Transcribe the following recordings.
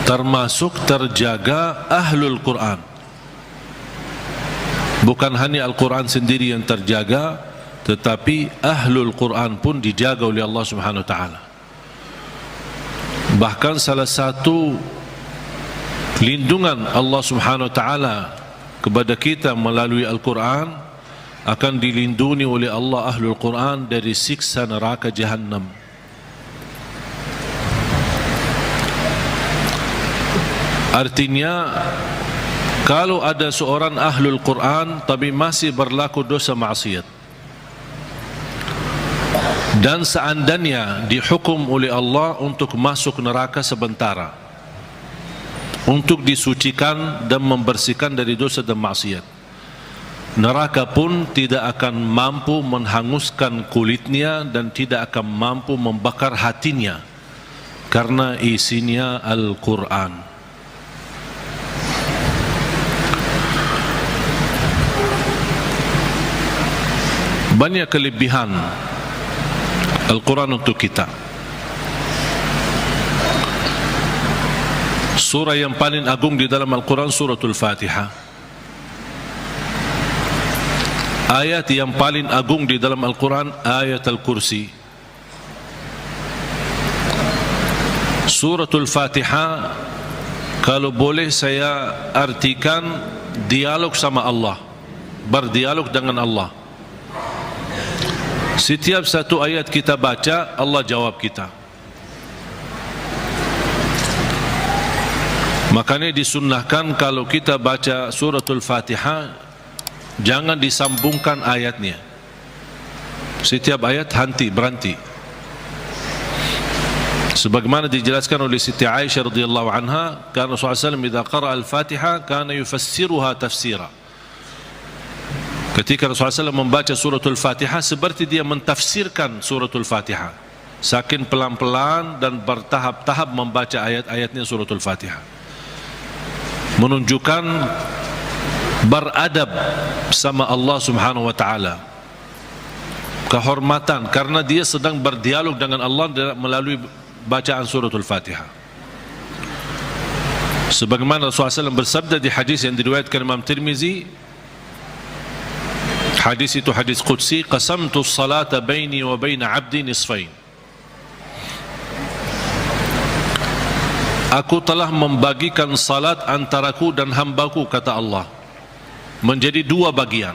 termasuk terjaga ahlul Quran. Bukan hanya Al-Quran sendiri yang terjaga, tetapi ahlul Quran pun dijaga oleh Allah Subhanahu wa taala. Bahkan salah satu lindungan Allah Subhanahu wa taala kepada kita melalui Al-Quran, akan dilindungi oleh Allah ahlul Quran dari siksa neraka Jahannam. Artinya, kalau ada seorang ahlul Quran tapi masih berlaku dosa maksiat, dan seandainya dihukum oleh Allah untuk masuk neraka sementara, untuk disucikan dan membersihkan dari dosa dan maksiat, neraka pun tidak akan mampu menghanguskan kulitnya dan tidak akan mampu membakar hatinya, karena isinya Al-Quran. Banyak kelebihan Al-Quran untuk kita. Surah yang paling agung di dalam Al-Quran Suratul Fatihah. Ayat yang paling agung di dalam Al-Quran ayat Al-Kursi. Suratul Fatihah, kalau boleh saya artikan dialog sama Allah, berdialog dengan Allah. Setiap satu ayat kita baca, Allah jawab kita. Makanya disunnahkan kalau kita baca suratul Fatihah, jangan disambungkan ayatnya. Setiap ayat berhenti. Sebagaimana dijelaskan oleh Siti Aisyah radhiyallahu anha, karena Rasulullah SAW idza qara'a al-Fatihah kana yufassiruha tafsira. Ketika Rasulullah SAW membaca suratul Fatihah, seperti dia mentafsirkan suratul Fatihah, saking pelan-pelan dan bertahap-tahap membaca ayat-ayatnya suratul Fatihah, menunjukkan beradab sama Allah Subhanahu wa taala, kehormatan, karena dia sedang berdialog dengan Allah melalui bacaan suratul Fatihah. Sebagaimana Rasulullah SAW bersabda di hadis yang diriwayatkan Imam Tirmizi, hadis itu hadis qudsi, qasamtu as-salata baini wa baina 'abdi nisfain. Aku telah membagikan salat antaraku dan hambaku, kata Allah, menjadi dua bagian.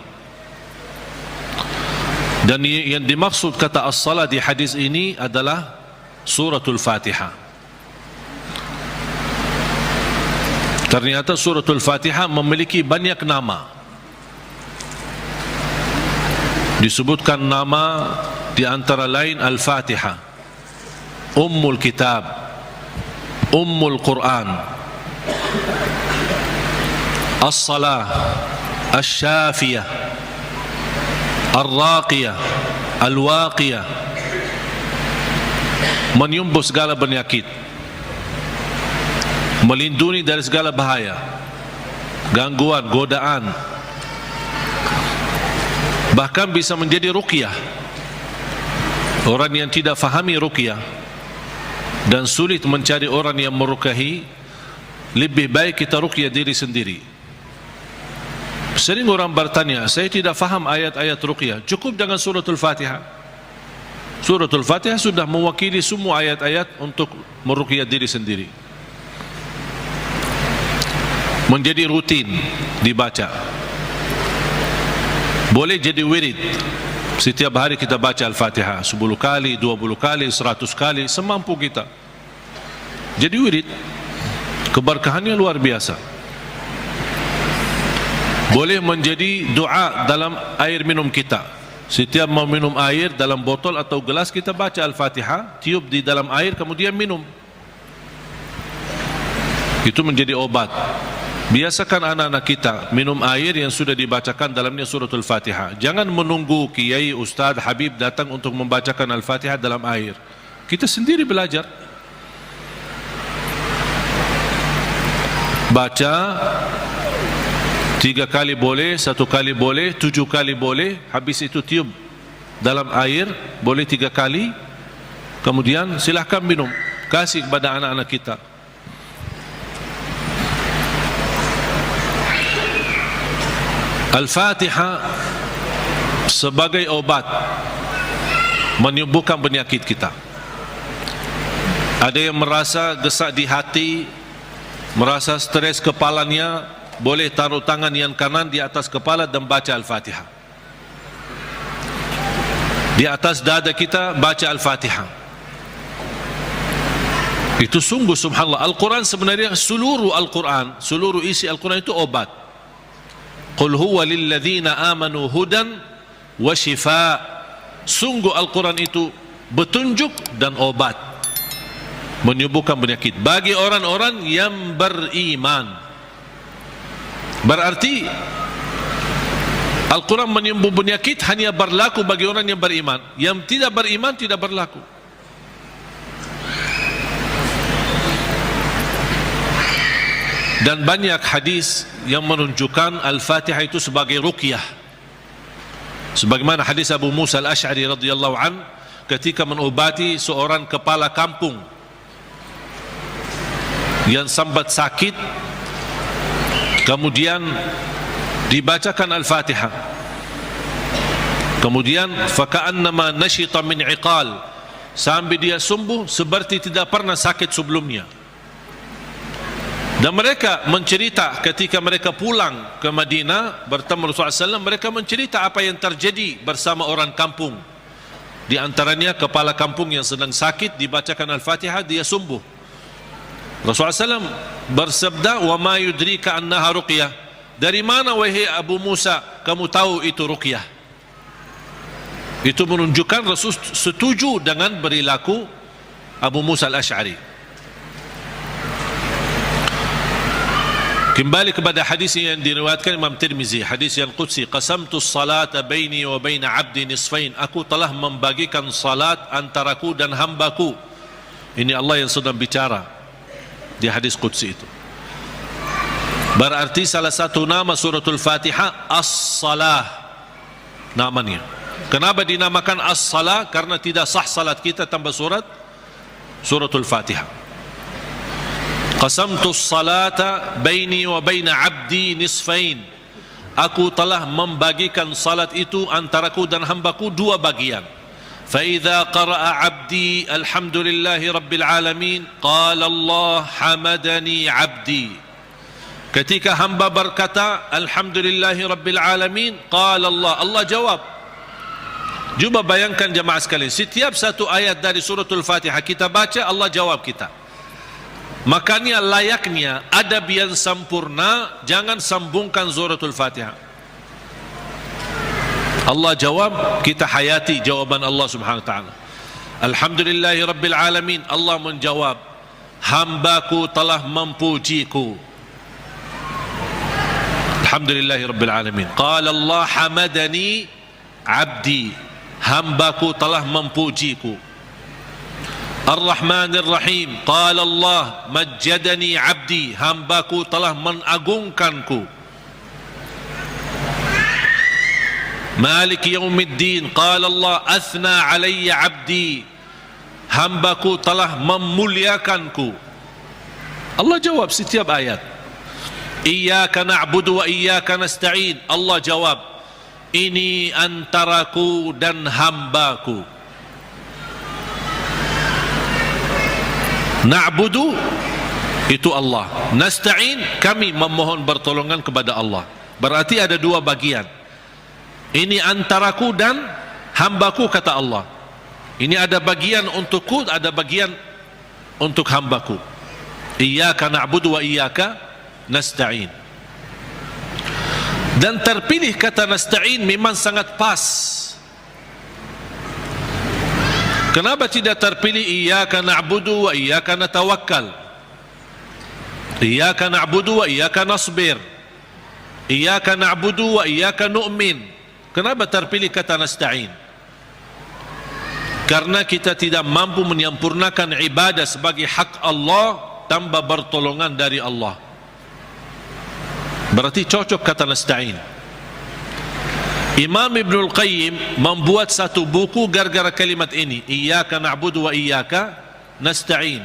Dan yang dimaksud kata as-salat di hadis ini adalah suratul Fatihah. Ternyata suratul Fatihah memiliki banyak nama. Disebutkan nama di antara lain Al-Fatihah, Ummul Kitab, Ummul Quran, As-Salah, Asy-Syafiyah, Ar-Raqiyah, Al-Waqiyah, menyembuh segala penyakit, melindungi dari segala bahaya, gangguan, godaan, bahkan bisa menjadi ruqyah. Orang yang tidak fahami ruqyah dan sulit mencari orang yang meruqyahi, lebih baik kita ruqyah diri sendiri. Sering orang bertanya, saya tidak faham ayat-ayat ruqyah, cukup dengan suratul Fatihah. Suratul Fatihah sudah mewakili semua ayat-ayat untuk meruqyah diri sendiri, menjadi rutin dibaca. Boleh jadi wirid. Setiap hari kita baca Al-Fatihah 10 kali, 20 kali, 100 kali, semampu kita. Jadi wirid. Keberkahannya luar biasa. Boleh menjadi doa dalam air minum kita. Setiap mau minum air dalam botol atau gelas, kita baca Al-Fatihah, tiup di dalam air, kemudian minum. Itu menjadi obat. Biasakan anak-anak kita minum air yang sudah dibacakan dalamnya suratul Fatihah. Jangan menunggu kiai, ustaz, habib datang untuk membacakan Al-Fatihah dalam air. Kita sendiri belajar. Baca 3 kali boleh, 1 kali boleh, 7 kali boleh. Habis itu tiup dalam air, boleh 3 kali. Kemudian silahkan minum. Kasih kepada anak-anak kita. Al-Fatihah sebagai obat menyembuhkan penyakit kita. Ada yang merasa gesak di hati, merasa stres kepalanya, boleh taruh tangan yang kanan di atas kepala dan baca Al-Fatihah. Di atas dada kita baca Al-Fatihah. Itu sungguh subhanallah. Al-Quran sebenarnya seluruh Al-Quran, seluruh isi Al-Quran itu obat. Qul huwa lilladzina amanu hudan wa shifa. Sungguh Al-Quran itu petunjuk dan obat, menyembuhkan penyakit bagi orang-orang yang beriman. Berarti Al-Quran menyembuh penyakit hanya berlaku bagi orang yang beriman. Yang tidak beriman tidak berlaku. Dan banyak hadis yang menunjukkan Al-Fatihah itu sebagai ruqyah. Sebagaimana hadis Abu Musa Al-Ash'ari radhiyallahu an ketika mengobati seorang kepala kampung yang sambat sakit, kemudian dibacakan Al-Fatihah, kemudian faka'annama nashita min iqal, sampai dia sembuh seperti tidak pernah sakit sebelumnya. Dan mereka mencerita ketika mereka pulang ke Madinah bertemu Rasulullah SAW, mereka mencerita apa yang terjadi bersama orang kampung. Di antaranya kepala kampung yang sedang sakit, dibacakan Al-Fatihah, dia sembuh. Rasulullah SAW bersabda, wa ma yudrika annaha ruqyah. Dari mana wahai Abu Musa kamu tahu itu ruqyah? Itu menunjukkan Rasul setuju dengan perilaku Abu Musa Al-Ash'ari. Kembali kepada hadis yang diriwayatkan Imam Tirmizi, hadis yang qudsi, qasamtu salata baini wa baina abdi nisfain. Aku telah membagikan salat antaraku dan hambaku. Ini Allah yang sedang bicara di hadis qudsi itu. Berarti salah satu nama suratul Fatihah As-Salah namanya. Kenapa dinamakan As-Salah? Karena tidak sah salat kita tanpa suratul Fatihah. Qasamtu salata baini wa baina abdi nisfain. Aku telah membagikan salat itu antaraku dan hambaku dua bagian. Fa idza qara'a abdi alhamdulillahi rabbil alamin qala Allah hamadani abdi. Ketika hamba berkata alhamdulillahi rabbil alamin qala Allah, Allah jawab. Cuba bayangkan jemaah sekalian, setiap satu ayat dari suratul Fatihah kita baca, Allah jawab kita. Makanya layaknya adab yang sempurna, jangan sambungkan suratul Fatihah. Allah jawab, kita hayati jawaban Allah subhanahu wa ta'ala. Alhamdulillahi rabbil alamin. Allah menjawab, hambaku telah memujiku. Alhamdulillahi rabbil alamin. Qala Allah hamadani abdi. Hambaku telah memujiku. Ar-Rahman Ar-Rahim. Qala Allah majjadani abdi. Hambaku telah mengagungkanku. Malik Yaumiddin. Qala Allah athna alayya abdi. Hambaku telah memuliakanku. Allah jawab setiap ayat. Iyyaka na'budu wa iyyaka nasta'in. Allah jawab, ini antaraku dan hambaku. Na'budu itu Allah, nasta'in kami memohon pertolongan kepada Allah. Berarti ada dua bagian. Ini antaraku dan hambaku kata Allah. Ini ada bagian untukku, ada bagian untuk hambaku. Iyyaka na'budu wa iyyaka nasta'in. Dan terpilih kata nasta'in memang sangat pas. Kenapa tidak terpilih iyyaka na'budu wa iyyaka natawakkal? Iyyaka na'budu wa iyyaka nasbir. Iyyaka na'budu wa iyyaka nu'min. Kenapa terpilih kata nasta'in? Karena kita tidak mampu menyempurnakan ibadah sebagai hak Allah tanpa pertolongan dari Allah. Berarti cocok kata nasta'in. Imam Ibnul Qayyim membuat satu buku gara-gara kalimat ini, Iyyaka na'budu wa iyyaka nasta'in.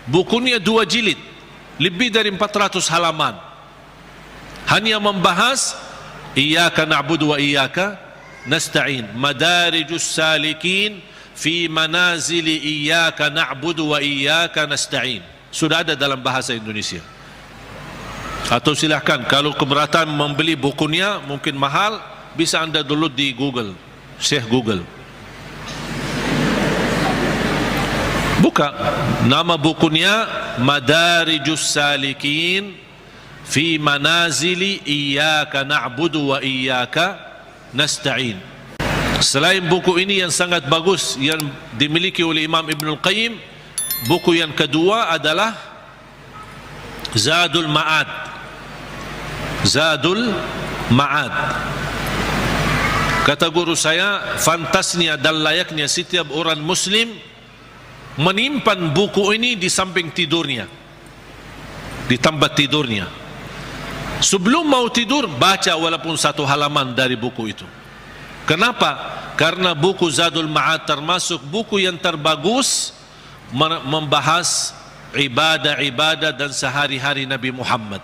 Bukunya 2 jilid, lebih dari 400 halaman. Hanya membahas Iyyaka na'budu wa iyyaka nasta'in. Madarijus salikin fi manazili iyyaka na'budu wa iyyaka nasta'in. Sudah ada dalam bahasa Indonesia. Atau silahkan, kalau keberatan membeli bukunya mungkin mahal, bisa anda download di Google, Syekh Google. Buka nama bukunya Madarijus Salikin fi Manazili Iyyaka Na'budu wa Iyyaka Nasta'in. Selain buku ini yang sangat bagus yang dimiliki oleh Imam Ibn Al-Qayyim, buku yang kedua adalah Zadul Ma'ad. Zadul Ma'ad. Kata guru saya, fantasnya dan layaknya setiap orang Muslim menyimpan buku ini di samping tidurnya, di tempat tidurnya. Sebelum mau tidur, baca walaupun satu halaman dari buku itu. Kenapa? Karena buku Zadul Ma'ad termasuk buku yang terbagus membahas ibadah-ibadah dan sehari-hari Nabi Muhammad.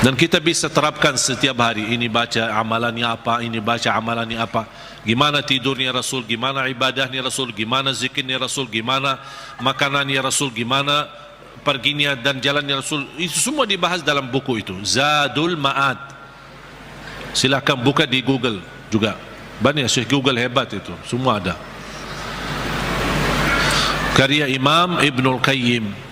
Dan kita bisa terapkan setiap hari. Ini baca amalannya apa, ini baca amalannya apa. Gimana tidurnya Rasul, gimana ibadahnya Rasul, gimana zikirnya Rasul, gimana makanannya Rasul, gimana perginya dan jalannya Rasul. Itu semua dibahas dalam buku itu, Zadul Ma'ad. Silakan buka di Google juga. Banyak Syekh Google hebat itu, semua ada. Karya Imam Ibnul Qayyim.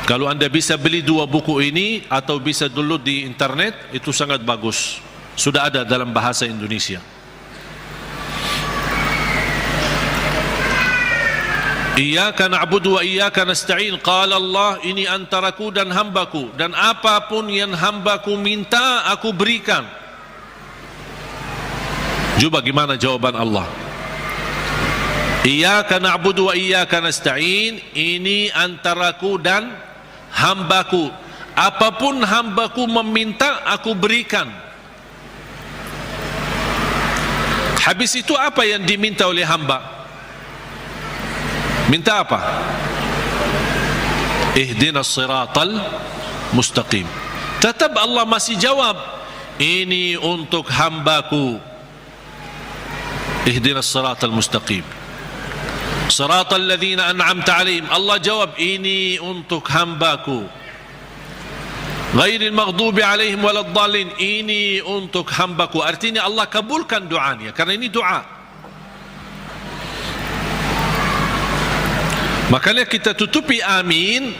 Kalau anda bisa beli dua buku ini atau bisa download di internet, itu sangat bagus. Sudah ada dalam bahasa Indonesia. Iyyaka na'budu wa iyyaka nasta'in. Qala Allah, ini antaraku dan hambaku, dan apapun yang hambaku minta aku berikan. Coba gimana jawaban Allah? Iyyaka na'budu wa iyyaka nasta'in, ini antaraku dan hambaku, apapun hambaku meminta aku berikan. Habis itu apa yang diminta oleh hamba? Minta apa? Ihdinas siratal mustaqim. Tetap Allah masih jawab, ini untuk hambaku. Ihdinas siratal mustaqim, siratal ladzina an'amta alaihim. Allah jawab, ini untuk hambaku. Ghairil maghdubi alaihim waladdallin, ini untuk hambaku. Artinya Allah kabulkan doanya, karena ini doa. Makanya kita tutupi amin.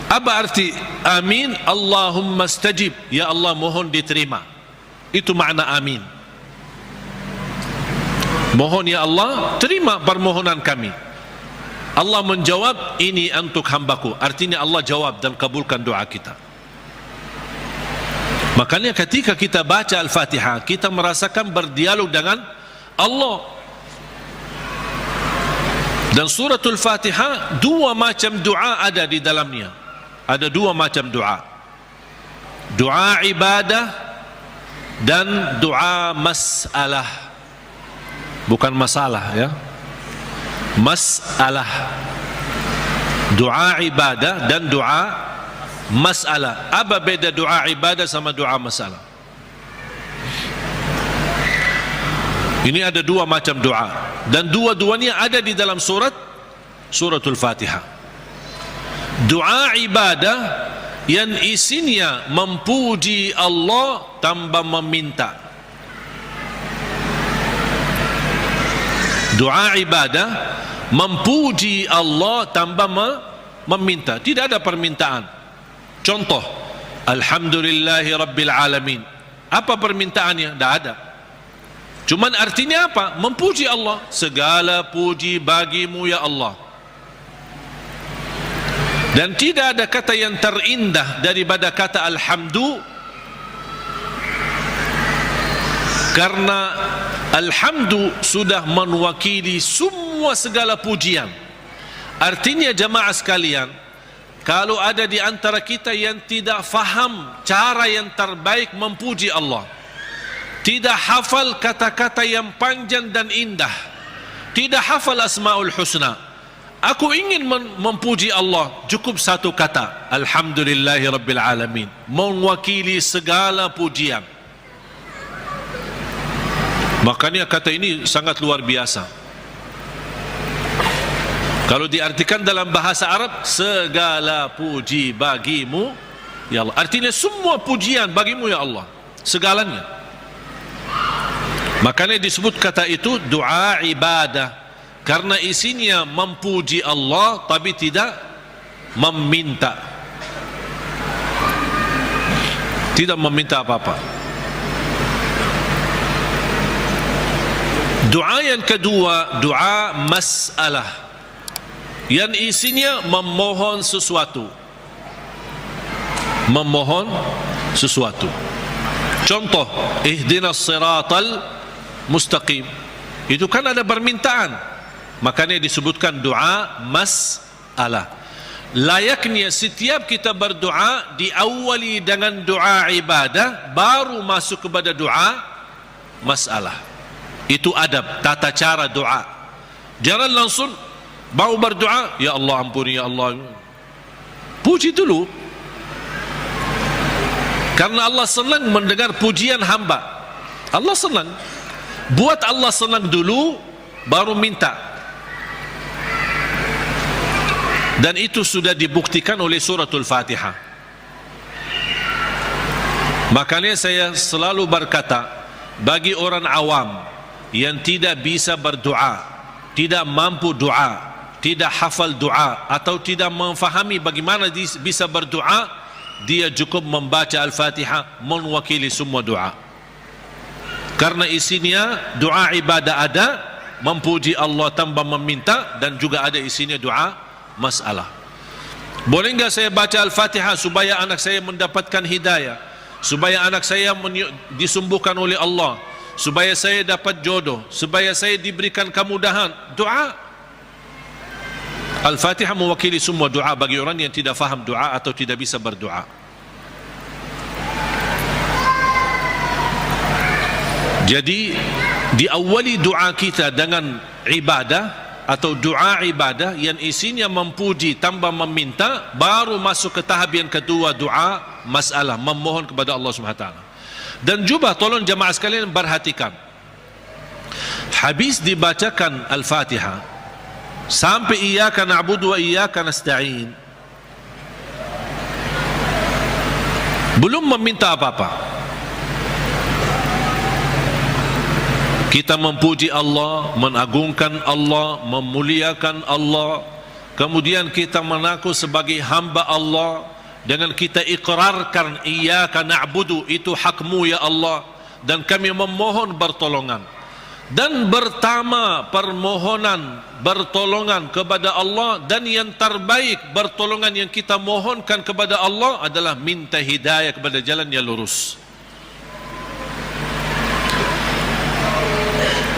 Apa arti amin? Allahumma stajib, ya Allah mohon diterima. Itu makna amin. Mohon ya Allah, terima permohonan kami. Allah menjawab, ini untuk hambaku. Artinya Allah jawab dan kabulkan doa kita. Makanya ketika kita baca Al-Fatihah, kita merasakan berdialog dengan Allah. Dan suratul Fatihah, dua macam doa ada di dalamnya. Ada dua macam doa. Doa ibadah dan doa masalah. Bukan masalah ya, masalah. Doa ibadah dan doa masalah. Apa beda doa ibadah sama doa masalah? Ini ada dua macam doa, dan dua-duanya ada di dalam suratul Fatihah. Doa ibadah yang isinya memuji Allah tanpa meminta. Doa ibadah memuji Allah tanpa meminta, tidak ada permintaan. Contoh, Alhamdulillahi Rabbil Alamin. Apa permintaannya? Tidak ada. Cuman artinya apa? Memuji Allah. Segala puji bagimu ya Allah. Dan tidak ada kata yang terindah daripada kata Alhamdu, karena Alhamdu sudah mewakili semua segala pujian. Artinya jamaah sekalian, kalau ada di antara kita yang tidak faham cara yang terbaik memuji Allah, tidak hafal kata-kata yang panjang dan indah, tidak hafal Asmaul Husna, aku ingin memuji Allah, cukup satu kata, Alhamdulillahirabbil alamin, mewakili segala pujian. Makanya kata ini sangat luar biasa. Kalau diartikan dalam bahasa Arab, segala puji bagimu ya Allah, artinya semua pujian bagimu ya Allah, segalanya. Makanya disebut kata itu doa ibadah, karena isinya memuji Allah tapi tidak meminta, tidak meminta apa-apa. Doa yang kedua, doa masalah, yang isinya memohon sesuatu, memohon sesuatu. Contoh, ihdinas siratal mustaqim, itu kan ada permintaan, makanya disebutkan doa masalah. Layaknya setiap kita berdoa diawali dengan doa ibadah, baru masuk kepada doa masalah. Itu adab, tata cara doa. Jangan langsung mau berdoa, ya Allah ampuni ya Allah. Puji dulu, karena Allah senang mendengar pujian hamba. Allah senang. Buat Allah senang dulu, baru minta. Dan itu sudah dibuktikan oleh suratul Fatihah. Makanya saya selalu berkata, bagi orang awam yang tidak bisa berdoa, tidak mampu doa, tidak hafal doa, atau tidak memfahami bagaimana bisa berdoa, dia cukup membaca Al-Fatihah mewakili semua doa. Karena isinya doa ibadah ada, memuji Allah tanpa meminta, dan juga ada isinya doa masalah. Boleh enggak saya baca Al-Fatihah supaya anak saya mendapatkan hidayah, supaya anak saya disembuhkan oleh Allah, supaya saya dapat jodoh, supaya saya diberikan kemudahan? Doa. Al-Fatihah mewakili semua doa bagi orang yang tidak faham doa atau tidak bisa berdoa. Jadi diawali doa kita dengan ibadah atau doa ibadah yang isinya memuji tanpa meminta, baru masuk ke tahap yang kedua, doa masalah, memohon kepada Allah Subhanahu wa taala. Dan juga tolong jemaah sekalian perhatikan, habis dibacakan Al-Fatihah sampai iyyaka na'budu wa iyyaka nasta'in, belum meminta apa-apa. Kita memuji Allah, mengagungkan Allah, memuliakan Allah, kemudian kita mengaku sebagai hamba Allah, dengan kita ikrarkan iyyaka na'budu, itu hakmu ya Allah, dan kami memohon pertolongan. Dan pertama permohonan bertolongan kepada Allah, dan yang terbaik pertolongan yang kita mohonkan kepada Allah adalah minta hidayah kepada jalan yang lurus.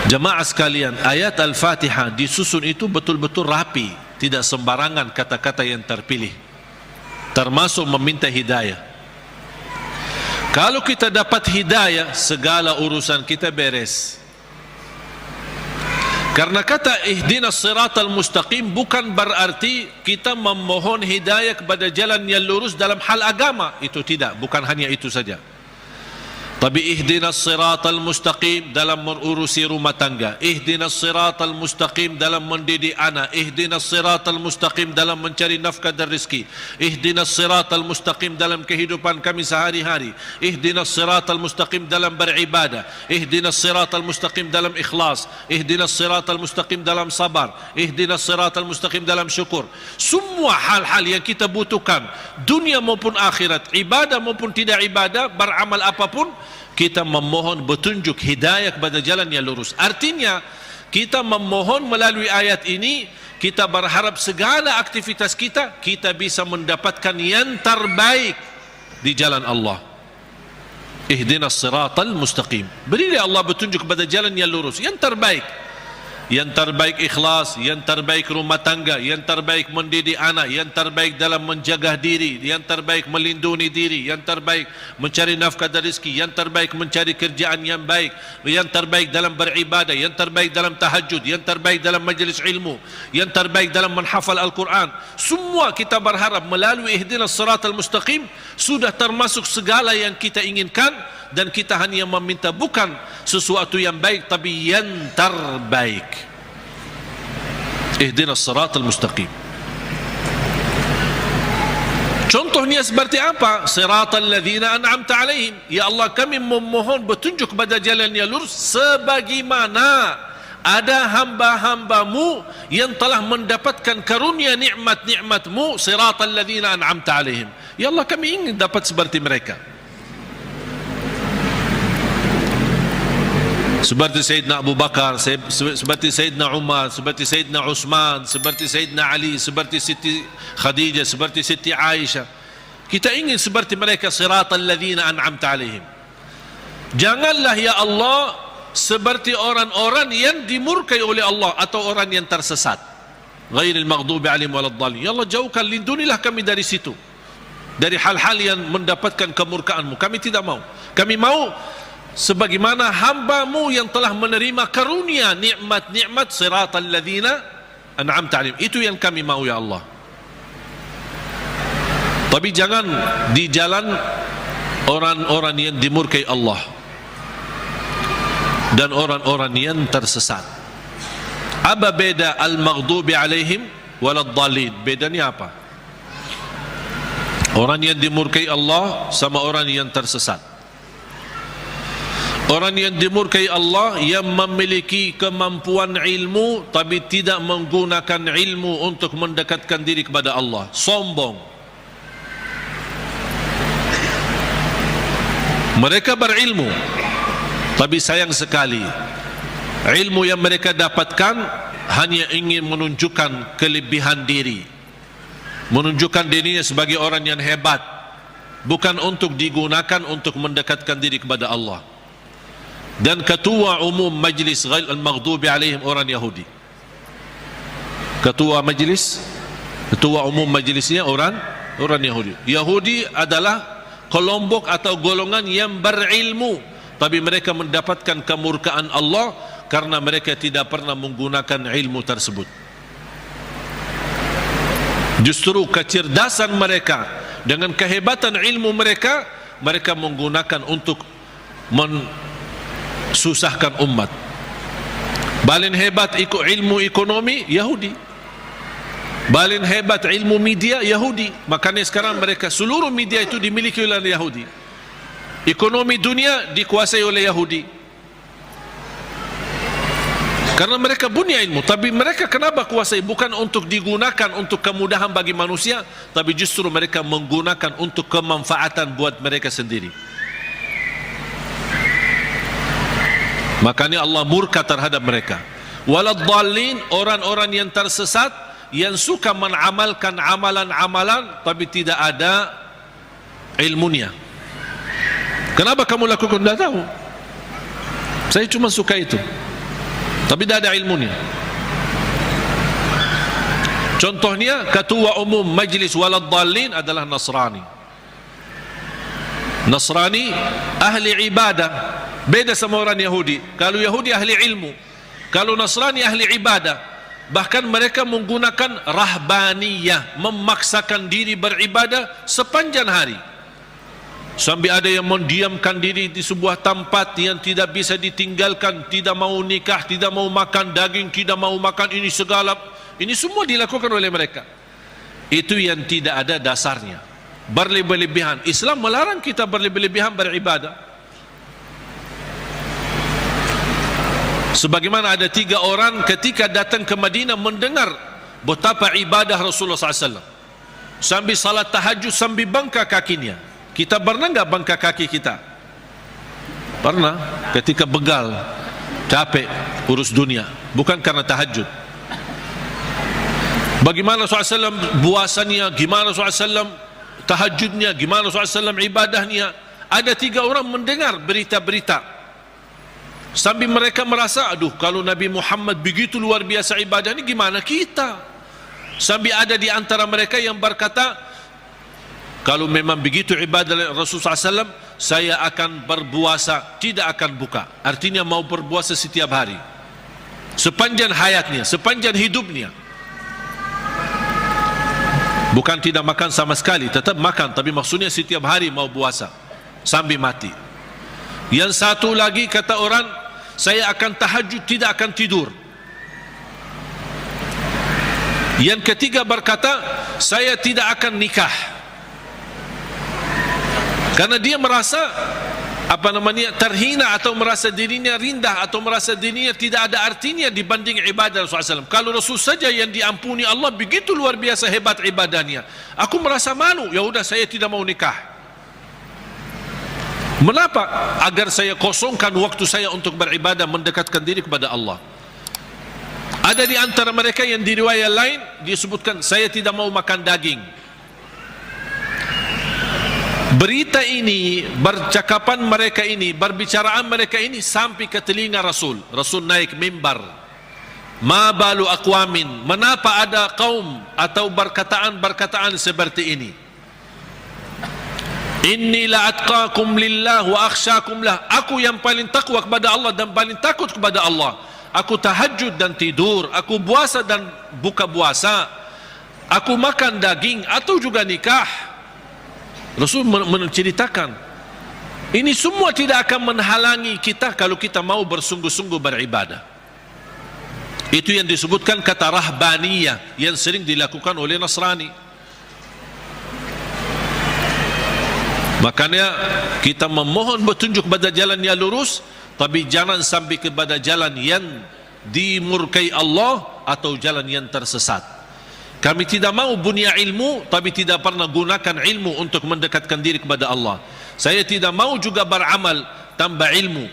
Jemaah sekalian, ayat Al-Fatihah disusun itu betul-betul rapi, tidak sembarangan kata-kata yang terpilih, termasuk meminta hidayah. Kalau kita dapat hidayah, segala urusan kita beres. Karena kata ihdinas siratal mustaqim bukan berarti kita memohon hidayah kepada jalan yang lurus dalam hal agama, itu tidak, bukan hanya itu saja. Tapi ihdinas siratal mustaqim dalam mengurusi rumah tangga, ihdinas siratal mustaqim dalam mendidik anak, ihdinas siratal mustaqim dalam mencari nafkah dan rezeki, ihdinas siratal mustaqim dalam kehidupan kami sehari-hari, ihdinas siratal mustaqim dalam beribadah, ihdinas siratal mustaqim dalam ikhlas, ihdinas siratal mustaqim dalam sabar, ihdinas siratal mustaqim dalam syukur. Semua hal-hal yang kita butuhkan, dunia maupun akhirat, ibadah maupun tidak ibadah, beramal apapun, kita memohon petunjuk hidayah kepada jalan yang lurus. Artinya kita memohon melalui ayat ini, kita berharap segala aktivitas kita bisa mendapatkan yang terbaik di jalan Allah. Ihdinas siratal mustaqim, berilah Allah petunjuk kepada jalan yang lurus, yang terbaik. yang terbaik ikhlas, yang terbaik rumah tangga, yang terbaik mendidik anak, yang terbaik dalam menjaga diri, yang terbaik melindungi diri, yang terbaik mencari nafkah dan rezeki, yang terbaik mencari kerjaan yang baik, yang terbaik dalam beribadah, yang terbaik dalam tahajud, yang terbaik dalam majlis ilmu, yang terbaik dalam menghafal Al-Quran. Semua kita berharap melalui ihdinas siratal mustaqim sudah termasuk segala yang kita inginkan, dan kita hanya meminta bukan sesuatu yang baik tapi yang terbaik. Ihdinas siratal mustaqim. Contohnya seperti apa? Siratal ladzina an'amta alaihim. Ya Allah, kami memohon petunjuk kepada jalan yang lurus sebagaimana ada hamba-hambamu yang telah mendapatkan karunia nikmat-nikmatmu. Siratal ladzina an'amta alaihim. Ya Allah, kami ingin dapat seperti mereka. Seperti Sayyidina Abu Bakar, seperti Sayyidina Umar, seperti Sayyidina Utsman, seperti Sayyidina Ali, seperti Siti Khadijah, seperti Siti Aisyah. Kita ingin seperti mereka, siratal ladzina an'amta alaihim. Janganlah ya Allah seperti orang-orang yang dimurkai oleh Allah atau orang yang tersesat. Ghairil maghdubi alaihim waladdallin. Ya Allah, jauhkan, lindungilah kami dari situ, dari hal-hal yang mendapatkan kemurkaan-Mu. Kami tidak mau. Kami mau sebagaimana hamba-Mu yang telah menerima karunia nikmat-nikmat, siratal ladzina an'amta alaihim. Itu yang kami mau ya Allah. Tapi jangan di jalan orang-orang yang dimurkai Allah dan orang-orang yang tersesat. Apa beda al-maghdubi alaihim waladdallin? Bedanya apa? Orang yang dimurkai Allah sama orang yang tersesat. Orang yang dimurkai Allah yang memiliki kemampuan ilmu tapi tidak menggunakan ilmu untuk mendekatkan diri kepada Allah. Sombong. Mereka berilmu tapi sayang sekali ilmu yang mereka dapatkan hanya ingin menunjukkan kelebihan diri, menunjukkan dirinya sebagai orang yang hebat, bukan untuk digunakan untuk mendekatkan diri kepada Allah. Dan ketua umum majlis al-maghdubi alaihim orang Yahudi. Ketua umum majlisnya orang Yahudi. Yahudi adalah kelompok atau golongan yang berilmu tapi mereka mendapatkan kemurkaan Allah karena mereka tidak pernah menggunakan ilmu tersebut. Justru kecerdasan mereka dengan kehebatan ilmu mereka, mereka menggunakan untuk susahkan umat. Paling hebat ilmu ekonomi Yahudi, paling hebat ilmu media Yahudi. Makanya sekarang mereka seluruh media itu dimiliki oleh Yahudi. Ekonomi dunia dikuasai oleh Yahudi karena mereka punya ilmu. Tapi mereka kenapa kuasai? Bukan untuk digunakan untuk kemudahan bagi manusia, tapi justru mereka menggunakan untuk kemanfaatan buat mereka sendiri. Makanya Allah murka terhadap mereka. Waladdallin, orang-orang yang tersesat yang suka mengamalkan amalan-amalan tapi tidak ada ilmunya. Kenapa kamu lakukan? Tidak tahu. Saya cuma suka itu, tapi tidak ada ilmunya. Contohnya ketua umum majlis waladdallin adalah Nasrani. Nasrani ahli ibadah. Beda sama orang Yahudi. Kalau Yahudi ahli ilmu, kalau Nasrani ahli ibadah. Bahkan mereka menggunakan rahbaniyah, memaksakan diri beribadah sepanjang hari. Sampai ada yang mendiamkan diri di sebuah tempat yang tidak bisa ditinggalkan, tidak mau nikah, tidak mau makan daging, tidak mau makan ini segala. Ini semua dilakukan oleh mereka. Itu yang tidak ada dasarnya, berlebih-lebihan. Islam melarang kita berlebih-lebihan beribadah. Sebagaimana ada 3 orang ketika datang ke Madinah mendengar betapa ibadah Rasulullah SAW, sambil salat tahajud sambil bangkak kakinya. Kita pernah enggak bangkak kaki kita? Pernah, ketika begal, capek urus dunia, bukan karena tahajud. Bagaimana SAW puasanya, gimana SAW tahajudnya, gimana SAW ibadahnya. Ada 3 orang mendengar berita-berita Sambil mereka merasa, aduh, kalau Nabi Muhammad begitu luar biasa ibadah ni, gimana kita? Sambil ada di antara mereka yang berkata, kalau memang begitu ibadah Rasulullah SAW, saya akan berpuasa, tidak akan buka. Artinya mau berpuasa setiap hari, sepanjang hayatnya, sepanjang hidupnya. Bukan tidak makan sama sekali, tetap makan, tapi maksudnya setiap hari mau puasa sampai mati. Yang satu lagi kata orang, saya akan tahajud, tidak akan tidur. Yang ketiga berkata, saya tidak akan nikah, karena dia merasa terhina, atau merasa dirinya rendah, atau merasa dirinya tidak ada artinya dibanding ibadah Rasulullah SAW. Kalau Rasul saja yang diampuni Allah begitu luar biasa hebat ibadahnya, aku merasa malu, ya udah saya tidak mau nikah. Mengapa? Agar saya kosongkan waktu saya untuk beribadah, mendekatkan diri kepada Allah. Ada di antara mereka yang di riwayat lain disebutkan, saya tidak mau makan daging. Berita ini, bercakapan mereka ini, berbicaraan mereka ini sampai ke telinga Rasul. Rasul naik mimbar. Ma balu aqwamin, mengapa ada kaum atau berkataan seperti ini? Inni la atqakum lillah wa akhsyakum lah. Aku yang paling takwa kepada Allah dan paling takut kepada Allah. Aku tahajud dan tidur, aku puasa dan buka puasa, aku makan daging atau juga nikah. Rasul menceritakan ini semua tidak akan menghalangi kita kalau kita mau bersungguh-sungguh beribadah. Itu yang disebutkan kata rahbaniyah yang sering dilakukan oleh Nasrani. Makanya kita memohon petunjuk pada jalan yang lurus, tapi jangan sampai kepada jalan yang dimurkai Allah atau jalan yang tersesat. Kami tidak mau punya ilmu tapi tidak pernah gunakan ilmu untuk mendekatkan diri kepada Allah. Saya tidak mau juga beramal tanpa ilmu,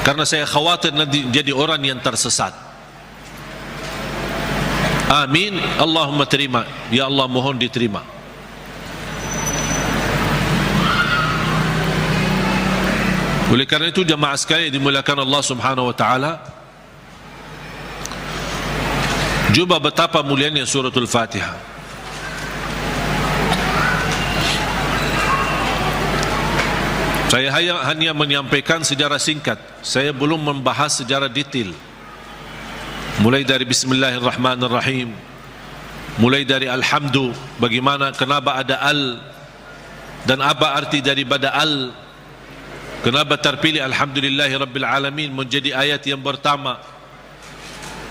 karena saya khawatir nanti jadi orang yang tersesat. Amin. Allahumma terima. Ya Allah, mohon diterima. Oleh karena itu jemaah sekalian dimuliakan Allah Subhanahu wa taala, coba betapa mulianya suratul Fatihah. Saya hanya menyampaikan sejarah singkat. Saya belum membahas sejarah detail. Mulai dari Bismillahirrahmanirrahim, mulai dari Alhamdu, bagaimana, kenapa ada al dan apa arti daripada al, kenapa terpilih Alhamdulillahi Rabbil Alamin menjadi ayat yang pertama.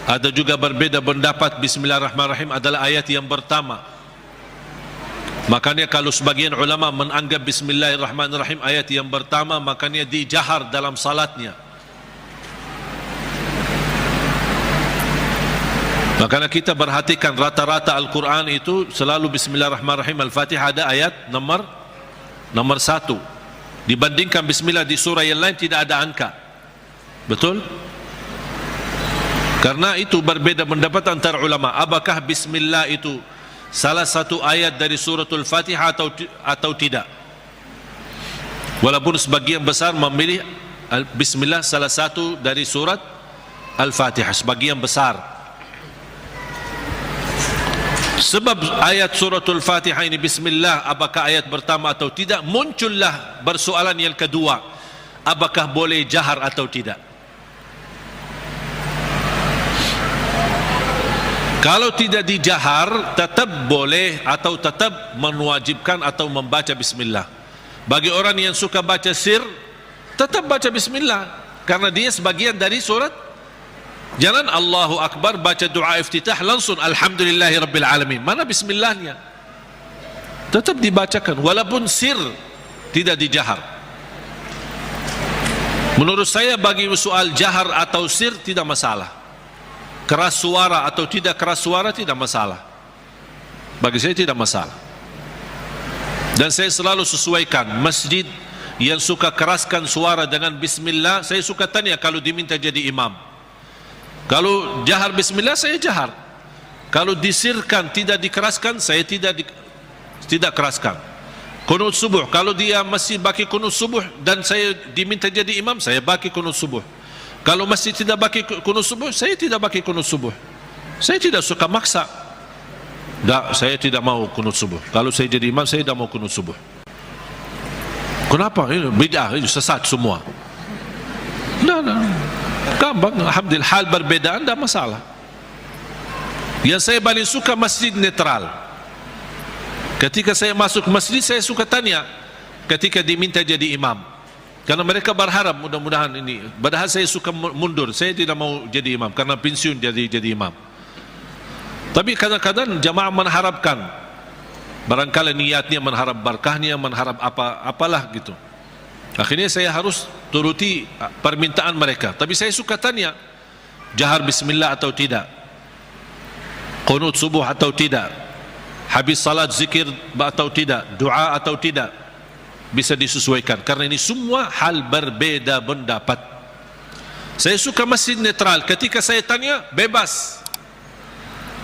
Ada juga berbeda pendapat Bismillahirrahmanirrahim adalah ayat yang pertama. Makanya kalau sebagian ulama menganggap Bismillahirrahmanirrahim ayat yang pertama, makanya dijahar dalam salatnya. Makanya kita perhatikan rata-rata Al-Quran itu selalu Bismillahirrahmanirrahim. Al-Fatihah ada ayat nomor 1. Dibandingkan Bismillah di surah yang lain tidak ada angka. Betul? Karena itu berbeda pendapat antara ulama. Apakah Bismillah itu salah satu ayat dari suratul Fatihah atau tidak? Walaupun sebagian besar memilih Bismillah salah satu dari surat Al-Fatihah, sebagian besar. Sebab ayat suratul Fatihah ini Bismillah, apakah ayat pertama atau tidak, muncullah persoalan yang kedua, apakah boleh jahar atau tidak. Kalau tidak dijahar, tetap boleh atau tetap mewajibkan atau membaca Bismillah. Bagi orang yang suka baca sir, tetap baca Bismillah, karena dia sebagian dari surat. Jangan Allahu Akbar baca doa iftitah langsung Alhamdulillahi Rabbil Alamin. Mana Bismillahnya? Tetap dibacakan walaupun sir, tidak dijahar. Menurut saya bagi soal jahar atau sir tidak masalah. Keras suara atau tidak keras suara tidak masalah. Bagi saya tidak masalah. Dan saya selalu sesuaikan. Masjid yang suka keraskan suara dengan Bismillah, saya suka tanya kalau diminta jadi imam. Kalau jahar Bismillah saya jahar. Kalau disirkan tidak dikeraskan, saya tidak keraskan. Kunut subuh, kalau dia masih baki kunut subuh dan saya diminta jadi imam, saya baki kunut subuh. Kalau masih tidak baki kunut subuh, saya tidak baki kunut subuh. Saya tidak suka maksa. Tak, saya tidak mau kunut subuh. Kalau saya jadi imam, saya tidak mau kunut subuh. Kenapa? Ini bid'ah, ini sesat semua. Nah, gampang. Alhamdulillah, hal berbedaan tidak masalah. Yang saya paling suka masjid netral. Ketika saya masuk masjid, saya suka tanya ketika diminta jadi imam, karena mereka berharap mudah-mudahan ini. Padahal saya suka mundur, saya tidak mau jadi imam karena pensiun jadi imam. Tapi kadang-kadang jamaah mengharapkan, barangkali niatnya mengharap berkahnya, mengharap apalah gitu. Akhirnya saya harus turuti permintaan mereka. Tapi saya suka tanya, jahar bismillah atau tidak, qunut subuh atau tidak, habis salat zikir atau tidak, doa atau tidak, bisa disesuaikan. Karena ini semua hal berbeda pendapat. Saya suka masjid netral. Ketika saya tanya, bebas.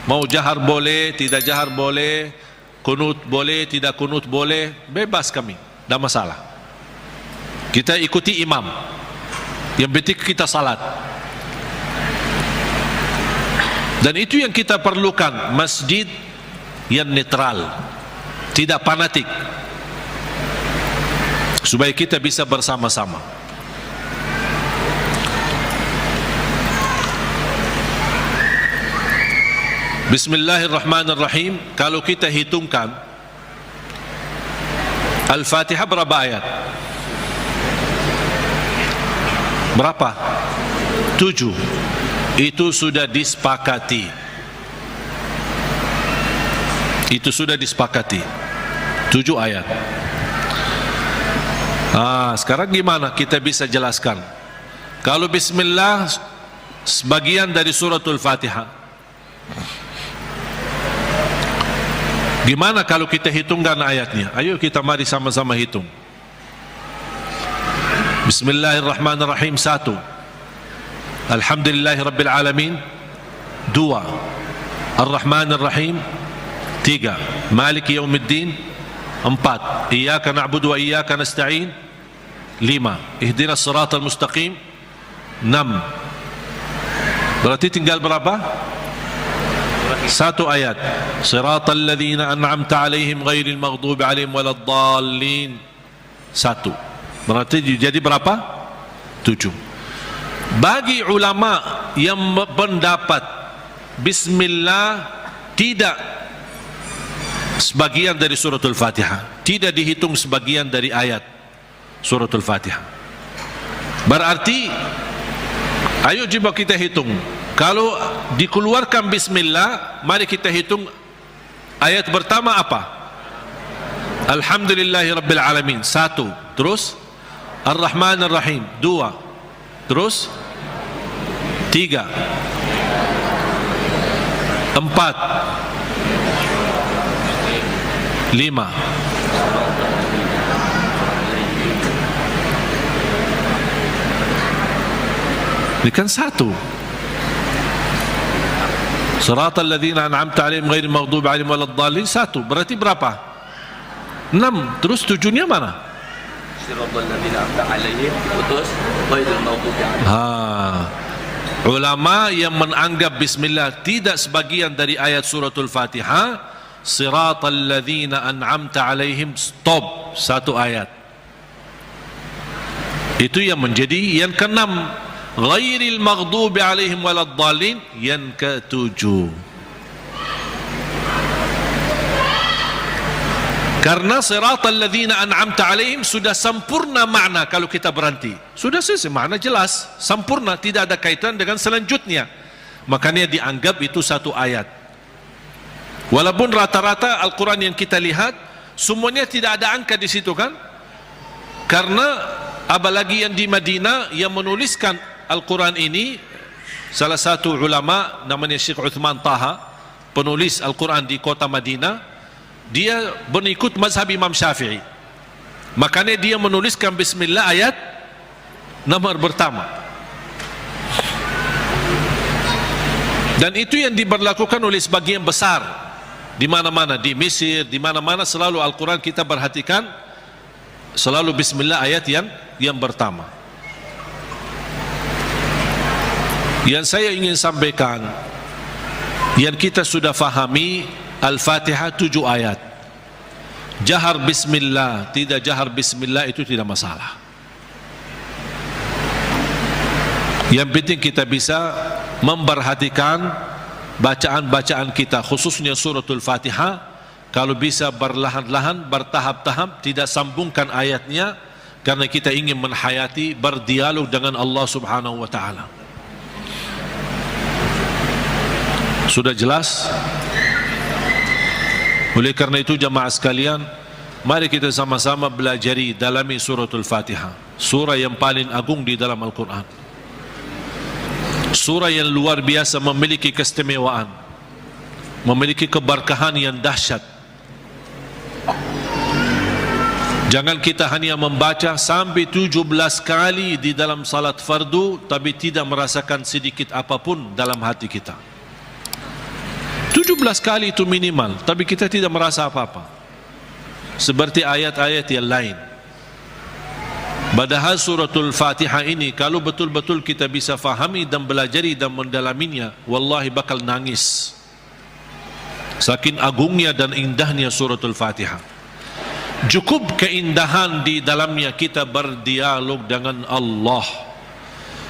Mau jahar boleh, tidak jahar boleh, kunut boleh, tidak kunut boleh, bebas kami, tidak masalah. Kita ikuti imam, yang penting kita salat. Dan itu yang kita perlukan, masjid yang netral, tidak fanatik, supaya kita bisa bersama-sama. Bismillahirrahmanirrahim. Kalau kita hitungkan Al-Fatihah berapa ayat? Berapa? 7. Itu sudah disepakati. Itu sudah disepakati 7 ayat. Sekarang gimana kita bisa jelaskan? Kalau bismillah sebagian dari suratul Fatihah, gimana kalau kita hitungkan ayatnya? Ayo kita mari sama-sama hitung. Bismillahirrahmanirrahim 1, Alhamdulillahirabbil alamin 2, Ar-Rahmanir-Rahim 3, Maliki Yaumiddin 4, Iyyaka na'budu wa iyyaka nasta'in 5, Ihdinas siratal mustaqim 6. Berarti tinggal berapa? 1 ayat. Siratal ladzina an'amta 'alaihim ghairil maghdubi 'alaihim waladdallin. 1. Berarti jadi berapa? 7. Bagi ulama yang pendapat bismillah tidak sebagian dari suratul Fatihah, tidak dihitung sebagian dari ayat suratul Fatihah, berarti ayo coba kita hitung. Kalau dikeluarkan bismillah, mari kita hitung ayat pertama apa? Alhamdulillahirabbil alamin 1, terus Ar-Rahmanir-Rahim 2, terus 3, 4, 5. Ini kan 1. Siratal ladzina an'amta 'alaihim ghairil maghdubi 'alaihim waladdallin 1. Berarti berapa? 6. Terus 7-nya mana? Siratal ladzina an'amta 'alaihim putus ghairil maghdubi 'alaihim. Ulama yang menganggap bismillah tidak sebagian dari ayat suratul Fatihah, Siratal ladzina an'amta 'alaihim, stop 1 ayat. Itu yang menjadi yang ke-6. Ghairil maghdubi 'alaihim waladdallin yang ke-7. Karena siratal ladzina an'amta 'alaihim sudah sempurna makna. Kalau kita berhenti, sudah selesai, makna jelas, sempurna, tidak ada kaitan dengan selanjutnya. Makanya dianggap itu 1 ayat. Walaupun rata-rata Al-Quran yang kita lihat semuanya tidak ada angka di situ kan? Karena apalagi yang di Madinah yang menuliskan Al-Quran ini, salah satu ulama namanya Syekh Uthman Taha, penulis Al-Quran di kota Madinah, dia mengikut mazhab Imam Syafi'i. Makanya dia menuliskan bismillah ayat nomor pertama. Dan itu yang diberlakukan oleh sebagian besar Di mana-mana, di Mesir, di mana-mana selalu Al-Quran kita perhatikan selalu Bismillah ayat yang pertama. Yang saya ingin sampaikan, yang kita sudah fahami, Al-Fatihah 7 ayat. Jahar Bismillah, tidak jahar Bismillah itu tidak masalah. Yang penting kita bisa memperhatikan bacaan-bacaan kita, khususnya suratul Fatihah. Kalau bisa berlahan-lahan, bertahap-tahap, tidak sambungkan ayatnya, karena kita ingin menhayati, berdialog dengan Allah subhanahu wa ta'ala. Sudah jelas? Oleh karena itu jamaah sekalian, mari kita sama-sama belajari dalami suratul Fatihah, surah yang paling agung di dalam Al-Quran, surah yang luar biasa, memiliki keistimewaan, memiliki keberkahan yang dahsyat. Jangan kita hanya membaca sampai 17 kali di dalam salat fardu, tapi tidak merasakan sedikit apapun dalam hati kita. 17 kali itu minimal, tapi kita tidak merasa apa-apa, seperti ayat-ayat yang lain. Padahal suratul Fatihah ini kalau betul-betul kita bisa fahami dan belajari dan mendalaminya, wallahi bakal nangis, saking agungnya dan indahnya suratul Fatihah. Cukup keindahan di dalamnya kita berdialog dengan Allah.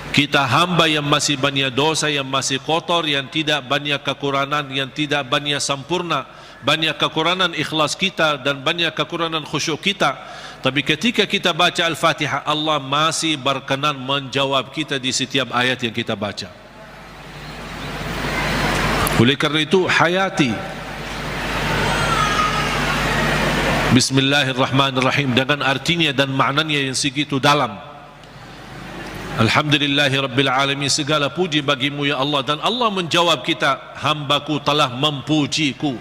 Kita hamba yang masih banyak dosa, yang masih kotor, yang tidak banyak kekurangan, yang tidak banyak sempurna, banyak kekurangan ikhlas kita dan banyak kekurangan khusyuk kita. Tapi ketika kita baca Al-Fatihah, Allah masih berkenan menjawab kita di setiap ayat yang kita baca. Oleh karena itu hayati Bismillahirrahmanirrahim dengan artinya dan maknanya yang segitu dalam. Alhamdulillahi Rabbil Alamin, segala puji bagimu ya Allah. Dan Allah menjawab kita, hambaku telah mempujiku.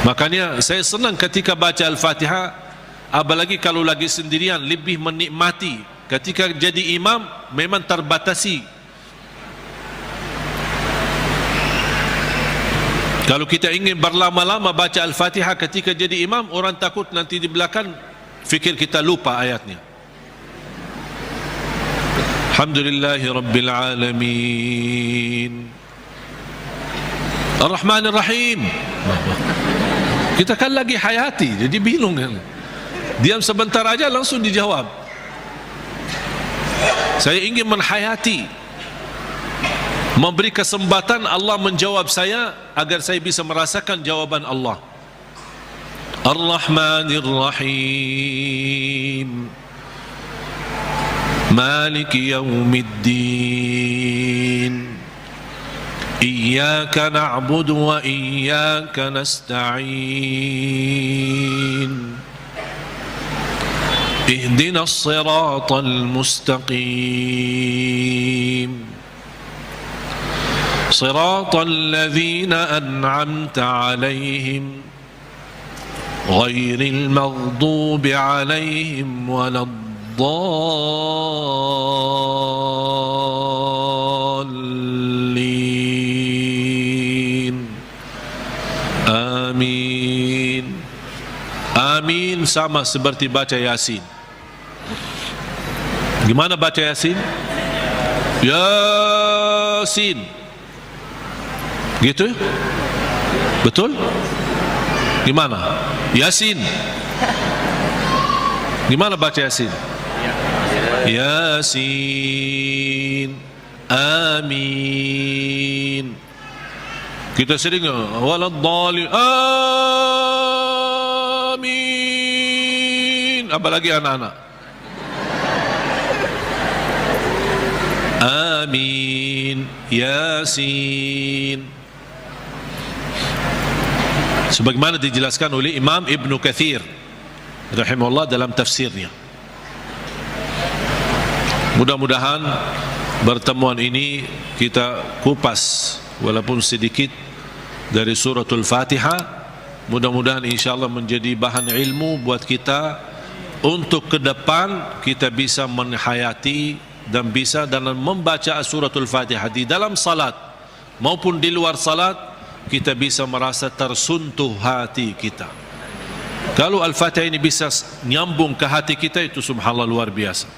Makanya saya senang ketika baca Al-Fatihah, apalagi kalau lagi sendirian, lebih menikmati. Ketika jadi imam memang terbatasi. Kalau kita ingin berlama-lama baca Al-Fatihah ketika jadi imam, orang takut nanti di belakang fikir kita lupa ayatnya. Alhamdulillahi Rabbil Alamin, Ar-Rahmanir Rahim. Kita kan lagi hayati, jadi bingung kan. Diam sebentar aja langsung dijawab. Saya ingin menhayati, memberi kesempatan Allah menjawab saya agar saya bisa merasakan jawaban Allah. Ar-Rahmanir Rahim, Maliki Yawmiddin, Iyyaka na'budu wa iyyaka nasta'in, Ihdinas siratal mustaqim, Siratal ladzina an'amta 'alaihim, Ghairil maghdubi 'alaihim waladdallin. Amin. Amin sama seperti baca Yasin. Gimana baca Yasin? Yasin, gitu ya? Betul? Gimana? Yasin. Gimana baca Yasin? Yasin. Amin. Kita sering waladdallin. Amin. Apalagi anak-anak. Amin. Yasin. Sebagaimana dijelaskan oleh Imam Ibn Kathir rahimahullah dalam tafsirnya. Mudah-mudahan pertemuan ini kita kupas walaupun sedikit dari suratul Fatihah. Mudah-mudahan insyaAllah menjadi bahan ilmu buat kita untuk ke depan kita bisa menghayati dan bisa dalam membaca suratul Fatihah di dalam salat maupun di luar salat, kita bisa merasa tersuntuh hati kita. Kalau Al-Fatihah ini bisa nyambung ke hati kita, itu subhanallah luar biasa.